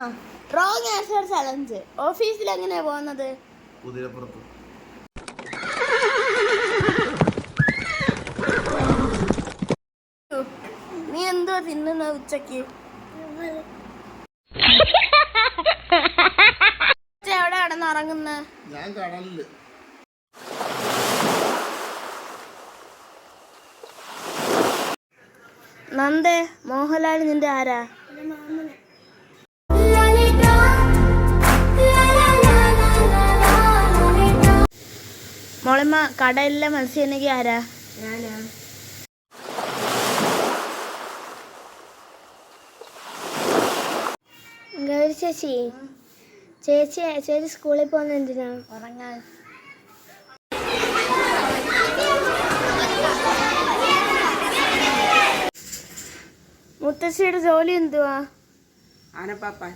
Wrong answer challenge. ഓഫീസിൽ എങ്ങനെയാ പോകുന്നത്? കുതിരപ്പുറത്ത്. നീ എന്തോ തിന്നുന്ന ഉച്ചക്ക്? എവിടെ കിടന്നുറങ്ങുന്ന? ഞാൻ കടലില്. നന്ദേ, മോഹൻലാൽ നിന്റെ ആരാ? മോളമ്മ, കടലിലെ മത്സ്യനെങ്കിൽ ആരാ? ഞാനാ. ഗൗരി ചേച്ചി, ചേച്ചി സ്കൂളിൽ പോകുന്ന എന്തിനാ? ഉറങ്ങാൻ. മുത്തശ്ശിയുടെ ജോലി എന്തുവാ? ആനപ്പാപ്പാൻ.